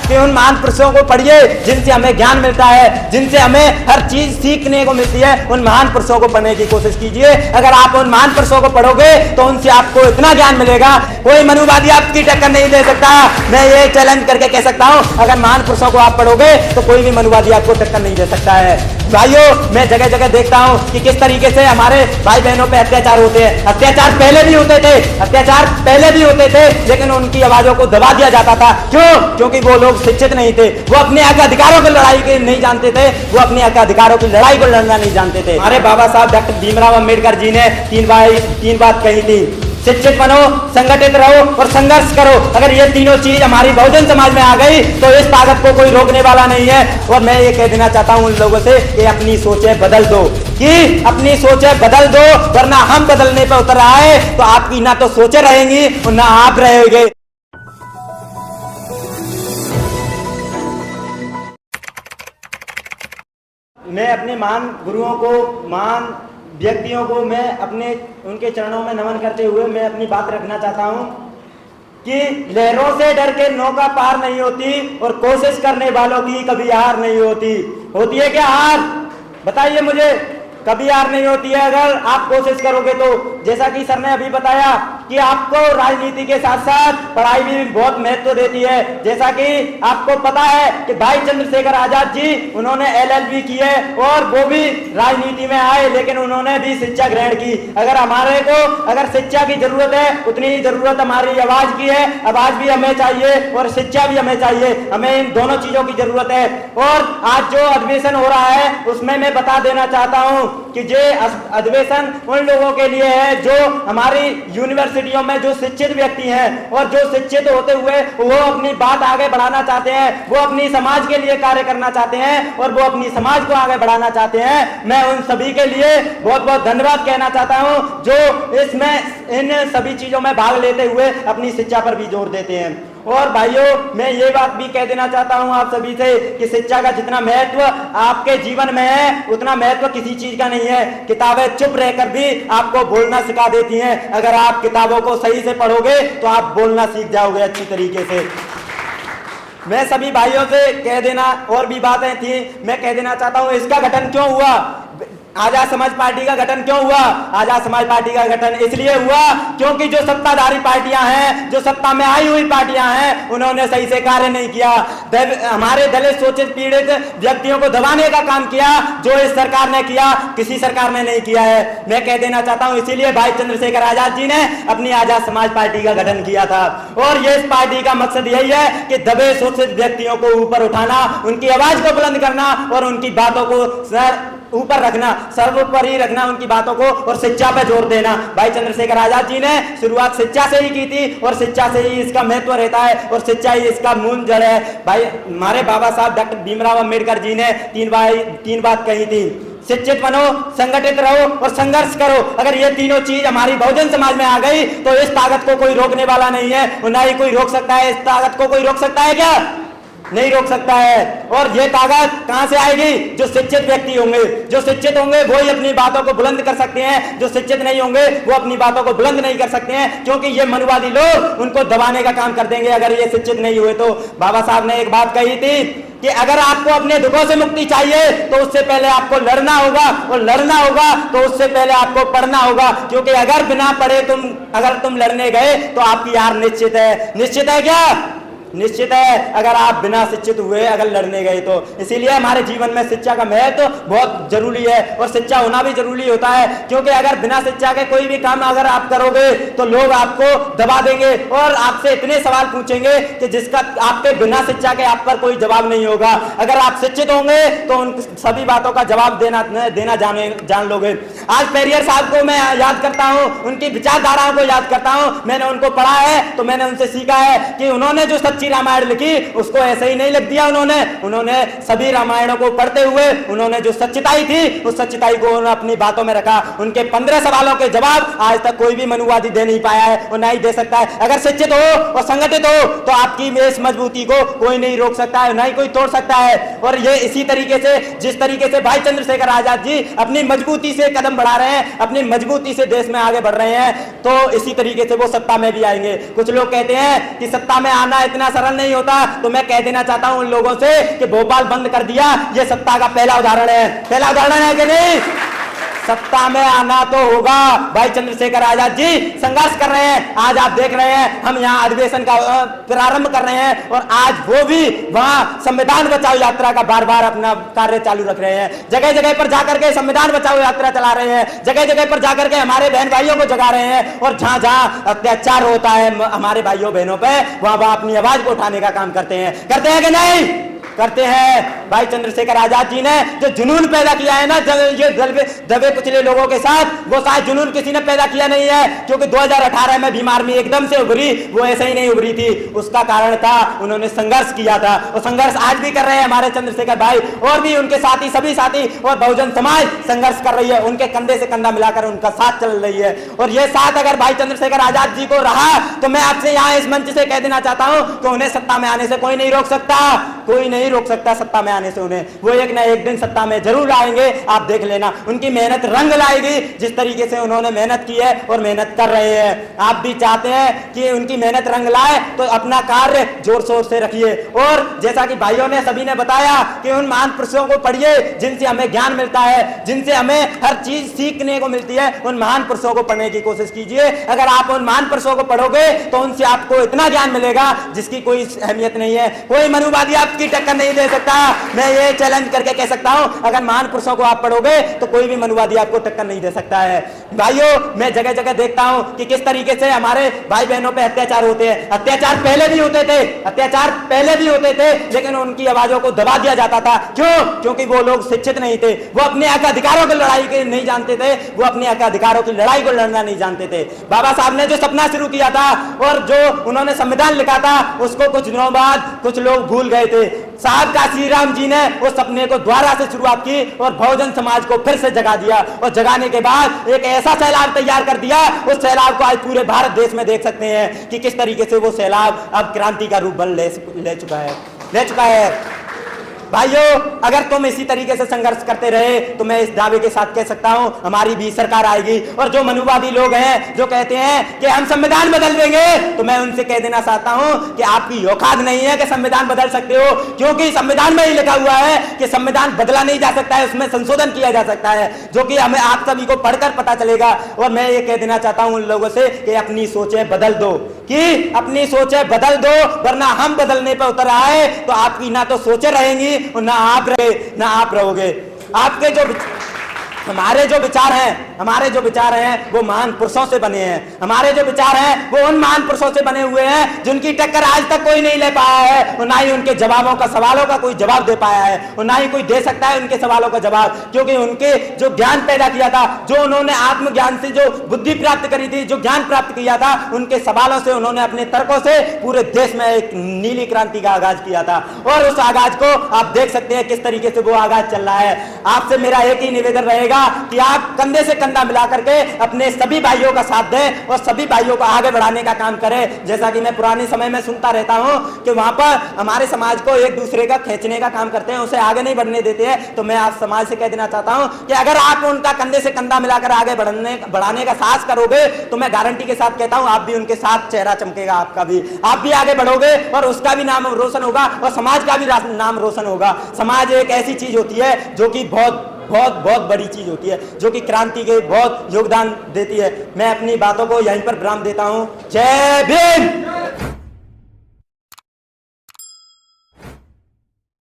कि उन महान पुरुषों को पढ़िए जिनसे हमें ज्ञान मिलता है, जिनसे हमें हर चीज सीखने को मिलती है। उन महान पुरुषों को पढ़ने की कोशिश कीजिए। अगर आप उन महान पुरुषों को पढ़ोगे तो उनसे आपको इतना ज्ञान मिलेगा, कोई मनुवादी आपकी टक्कर नहीं दे सकता। मैं ये चैलेंज करके कह सकता हूं, अगर महान पुरुषों को आप पढ़ोगे तो कोई भी मनुवादी आपको टक्कर नहीं दे सकता है। भाइयों, मैं जगह जगह देखता हूं कि किस तरीके से हमारे भाई बहनों पे अत्याचार होते हैं। अत्याचार पहले भी होते थे, लेकिन उनकी आवाजों को दबा दिया जाता था। क्यों? क्योंकि वो लोग शिक्षित नहीं थे, वो अपने हक अधिकारों की लड़ाई के नहीं जानते थे, वो अपने हक अधिकारों की लड़ाई को लड़ना नहीं जानते थे। हमारे बाबा साहब डॉक्टर भीमराव अंबेडकर जी ने तीन बात कही थी, शिक्षित बनो, संगठित रहो और संघर्ष करो। अगर ये तीनों चीज हमारी बहुजन समाज में आ गई तो इस ताकत को कोई रोकने वाला नहीं है। और मैं ये कह देना चाहता हूं उन लोगों से कि अपनी सोचें बदल दो, वरना हम बदलने पर उतर आए तो आपकी ना तो सोचें रहेंगी और ना आप रहोगे। मैं अपने महान गुरुओं को, महान व्यक्तियों को मैं उनके चरणों में नमन करते हुए मैं अपनी बात रखना चाहता हूं कि लहरों से डर के नौका पार नहीं होती और कोशिश करने वालों की कभी हार नहीं होती है क्या हार? बताइए मुझे, कभी हार नहीं होती है अगर आप कोशिश करोगे तो। जैसा कि सर ने अभी बताया कि आपको राजनीति के साथ साथ पढ़ाई भी बहुत महत्व देती है। जैसा कि आपको पता है कि भाई चंद्रशेखर आजाद जी, उन्होंने LLB की है और वो भी राजनीति में आए, लेकिन उन्होंने भी शिक्षा ग्रहण की। अगर शिक्षा की जरूरत है, उतनी ही जरूरत हमारी आवाज की है। आवाज भी हमें चाहिए और शिक्षा भी हमें चाहिए, हमें इन दोनों चीजों की जरूरत है। और आज जो अधिवेशन हो रहा है उसमें मैं बता देना चाहता हूं कि ये अधिवेशन उन लोगों के लिए है जो हमारी यूनिवर्सिटियों में जो शिक्षित व्यक्ति हैं और जो शिक्षित होते हुए वो अपनी बात आगे बढ़ाना चाहते हैं, वो अपनी समाज के लिए कार्य करना चाहते हैं और वो अपनी समाज को आगे बढ़ाना चाहते हैं। मैं उन सभी के लिए बहुत बहुत धन्यवाद कहना चाहता हूं जो इन सभी चीजों में भाग लेते हुए अपनी शिक्षा पर भी जोर देते हैं। और भाइयों, मैं ये बात भी कह देना चाहता हूं आप सभी से कि शिक्षा का जितना महत्व आपके जीवन में है उतना महत्व किसी चीज का नहीं है। किताबें चुप रहकर भी आपको बोलना सिखा देती हैं। अगर आप किताबों को सही से पढ़ोगे तो आप बोलना सीख जाओगे अच्छी तरीके से। मैं सभी भाइयों से कह देना, और भी बातें थी, मैं कह देना चाहता हूं इसका गठन क्यों हुआ, आजाद समाज पार्टी का गठन क्यों हुआ? आजाद समाज पार्टी का गठन इसलिए हुआ क्योंकि जो सत्ताधारी पार्टियां हैं, जो सत्ता में आई हुई पार्टियां हैं, उन्होंने सही से कार्य नहीं किया। हमारे दलित शोषित पीड़ित व्यक्तियों को दबाने का काम किया, जो इस सरकार ने किया, किसी सरकार ने नहीं किया है। मैं कह देना चाहता हूं इसीलिए भाई चंद्रशेखर आजाद जी ने अपनी आजाद समाज पार्टी का गठन किया था। और ये इस पार्टी का मकसद यही है कि दबे शोषित व्यक्तियों को ऊपर उठाना, उनकी आवाज को बुलंद करना और उनकी बातों को ऊपर रखना, सर्वोपरि रखना उनकी बातों को, और शिक्षा पे जोर देना। भाई चंद्रशेखर आजाद जी ने शुरुआत शिक्षा से ही की थी और शिक्षा से ही इसका महत्व रहता है और शिक्षा ही इसका मूल जड़ है। भाई हमारे बाबा साहब डॉक्टर भीमराव अंबेडकर जी ने तीन बात कही थी, शिक्षित बनो, संगठित रहो और संघर्ष करो। अगर ये तीनों चीज हमारी बहुजन समाज में आ गई तो इस ताकत को कोई रोकने वाला नहीं है, ना ही कोई रोक सकता है। इस ताकत को कोई रोक सकता है क्या? नहीं रोक सकता है। और ये ताकत कहां से आएगी? जो शिक्षित व्यक्ति होंगे। जो शिक्षित होंगे वो ही अपनी बातों को बुलंद कर सकते हैं, जो शिक्षित नहीं होंगे वो अपनी बातों को बुलंद नहीं कर सकते हैं, क्योंकि ये मनुवादी लोग उनको दबाने का काम कर देंगे अगर ये शिक्षित नहीं हुए तो। बाबा साहब ने एक बात कही थी कि अगर आपको अपने दुखों से मुक्ति चाहिए तो उससे पहले आपको लड़ना होगा, और लड़ना होगा तो उससे पहले आपको पढ़ना होगा, क्योंकि अगर बिना पढ़े अगर तुम लड़ने गए तो आपकी हार निश्चित है। निश्चित है क्या? निश्चित है, अगर आप बिना शिक्षित हुए अगर लड़ने गए तो। इसीलिए हमारे जीवन में शिक्षा का महत्व बहुत जरूरी है और शिक्षा होना भी जरूरी होता है, क्योंकि अगर बिना शिक्षा के कोई भी काम अगर आप करोगे तो लोग आपको दबा देंगे और आपसे इतने सवाल पूछेंगे कि जिसका आपके बिना शिक्षा के आप पर कोई जवाब नहीं होगा। अगर आप शिक्षित होंगे तो उन सभी बातों का जवाब देना जान लोगे। आज पेरियर साहब को मैं याद करता हूँ, उनकी विचारधाराओं को याद करता हूँ। मैंने उनको पढ़ा है तो मैंने उनसे सीखा है कि उन्होंने जो सच्ची रामायण लिखी उसको ऐसे ही नहीं लिख दिया। उन्होंने सभी रामायणों को पढ़ते हुए उन्होंने जो सच्चाई थी उस सच्चाई को उन्होंने अपनी बातों में रखा। उनके 15 सवालों के जवाब आज तक कोई भी मनुवादी दे नहीं पाया है और ना ही दे सकता है। अगर शिक्षित हो और संगठित हो तो आपकी इस मजबूती को कोई नहीं रोक सकता है, ना ही कोई तोड़ सकता है। और ये इसी तरीके से जिस तरीके से भाई चंद्रशेखर आजाद जी अपनी मजबूती से कदम कदम बढ़ा रहे हैं, अपनी मजबूती से देश में आगे बढ़ रहे हैं, तो इसी तरीके से वो सत्ता में भी आएंगे। कुछ लोग कहते हैं कि सत्ता में आना इतना सरल नहीं होता, तो मैं कह देना चाहता हूं उन लोगों से कि भोपाल बंद कर दिया, ये सत्ता का पहला उदाहरण है। पहला उदाहरण है कि नहीं? सत्ता में आना तो होगा। भाई चंद्रशेखर आजाद जी संघर्ष कर रहे हैं, आज आप देख रहे हैं हम यहाँ अधिवेशन का प्रारंभ कर रहे हैं, और आज वो भी वहां संविधान बचाओ यात्रा का बार बार अपना कार्य चालू रख रहे हैं। जगह जगह पर जाकर के संविधान बचाओ यात्रा चला रहे हैं, जगह जगह पर जाकर के हमारे बहन भाइयों को जगा रहे हैं, और जहां जहां अत्याचार होता है हमारे भाइयों बहनों पे, वहां वहां अपनी आवाज को उठाने का काम करते हैं कि नहीं? करते हैं। भाई चंद्रशेखर आजाद जी ने जो जुनून पैदा किया है ना, ये दबे कुचले लोगों के साथ, वो शायद जुनून किसी ने पैदा किया नहीं है, क्योंकि 2018 में भीम आर्मी एकदम से उभरी, वो ऐसे ही नहीं उभरी थी। उसका कारण था उन्होंने संघर्ष किया था, और संघर्ष आज भी कर रहे हैं हमारे चंद्रशेखर भाई, और भी उनके साथी, सभी साथी और बहुजन समाज संघर्ष कर रही है, उनके कंधे से कंधा मिलाकर उनका साथ चल रही है। और ये साथ अगर भाई चंद्रशेखर आजाद जी को रहा, तो मैं आपसे यहाँ इस मंच से कह देना चाहता हूँ कि उन्हें सत्ता में आने से कोई नहीं रोक सकता, कोई नहीं रोक सकता सत्ता में आने से उन्हें। वो एक ना एक दिन सत्ता में जरूर आएंगे, आप देख लेना। उनकी मेहनत रंग लाएगी, जिस तरीके से उन्होंने मेहनत की है और मेहनत कर रहे हैं। आप भी चाहते हैं कि उनकी मेहनत रंग लाए, तो अपना कार्य जोर शोर से रखिए। और जैसा कि भाइयों ने सभी ने बताया कि उन महान पुरुषों को पढ़िए जिनसे हमें ज्ञान मिलता है, जिनसे हमें हर चीज सीखने को मिलती है, उन महान पुरुषों को पढ़ने की कोशिश कीजिए। अगर आप उन महान पुरुषों को पढ़ोगे तो उनसे आपको इतना ज्ञान मिलेगा जिसकी कोई अहमियत नहीं है। कोई मनुवादी आपकी टक्कर नहीं दे सकता। मैं ये चैलेंज करके कह सकता हूं, अगर महान पुरुषों को आप पढ़ोगे तो कोई भी मनुवादी आपको टक्कर नहीं दे सकता है। भाइयों, मैं जगह जगह देखता हूं कि किस तरीके से हमारे भाई बहनों पे अत्याचार होते हैं। अत्याचार पहले भी होते थे, लेकिन उनकी आवाजों को दबा दिया जाता था। क्यों? क्योंकि वो लोग शिक्षित नहीं थे, वो अपने हक अधिकारों की लड़ाई के नहीं जानते थे, वो अपने हक अधिकारों की लड़ाई को लड़ना नहीं जानते थे। बाबा साहब ने जो सपना शुरू किया था और जो उन्होंने संविधान लिखा था, उसको कुछ दिनों बाद कुछ लोग भूल गए थे। साहब काशी राम जी ने उस सपने को दोबारा से शुरुआत की और बहुजन समाज को फिर से जगा दिया, और जगाने के बाद एक ऐसा सैलाब तैयार कर दिया, उस सैलाब को आज पूरे भारत देश में देख सकते हैं कि किस तरीके से वो सैलाब अब क्रांति का रूप ले चुका है। भाइयों, अगर तुम इसी तरीके से संघर्ष करते रहे तो मैं इस दावे के साथ कह सकता हूं हमारी भी सरकार आएगी। और जो मनुवादी लोग हैं जो कहते हैं कि हम संविधान बदल देंगे, तो मैं उनसे कह देना चाहता हूं कि आपकी औकात नहीं है कि संविधान बदल सकते हो, क्योंकि संविधान में ही लिखा हुआ है कि संविधान बदला नहीं जा सकता है, उसमें संशोधन किया जा सकता है, जो कि हमें आप सभी को पढ़कर पता चलेगा। और मैं ये कह देना चाहता हूं उन लोगों से कि अपनी सोचें बदल दो, वरना हम बदलने पर उतर आए तो आपकी ना तो सोचें रहेंगी और ना आप रहोगे। आपके जो हमारे जो विचार हैं वो महान पुरुषों से बने हैं। हमारे जो विचार हैं वो उन महान पुरुषों से बने हुए हैं जिनकी टक्कर आज तक कोई नहीं ले पाया है, और ना ही उनके सवालों का कोई जवाब दे पाया है, और ना ही कोई दे सकता है उनके सवालों का जवाब, क्योंकि उनके जो ज्ञान पैदा किया था, जो उन्होंने आत्मज्ञान से जो बुद्धि प्राप्त करी थी, जो ज्ञान प्राप्त किया था, उनके सवालों से, उन्होंने अपने तर्कों से पूरे देश में एक नीली क्रांति का आगाज किया था। और उस आगाज को आप देख सकते हैं किस तरीके से वो आगाज चल रहा है। आपसे मेरा एक ही निवेदन रहेगा कि आप कंधे से कंधा मिला करके अपने सभी भाइयों का साथ दें और सभी भाइयों को आगे बढ़ाने का काम करें। जैसा कि मैं पुराने समय में सुनता रहता हूं कि वहां पर हमारे समाज को एक दूसरे का खींचने का काम करते हैं, उसे आगे नहीं बढ़ने देते हैं। तो मैं आप समाज से कह देना चाहता हूं कि अगर आप उनका कंधे से कंधा मिलाकर आगे बढ़ाने का साहस करोगे, तो मैं गारंटी के साथ कहता हूं आप भी उनके साथ चेहरा चमकेगा, आप भी आगे बढ़ोगे और उसका भी नाम रोशन होगा और समाज का भी नाम रोशन होगा। समाज एक ऐसी चीज होती है जो कि बहुत बड़ी चीज होती है, जो कि क्रांति के बहुत योगदान देती है। मैं अपनी बातों को यहीं पर विराम देता हूं। जय भीम।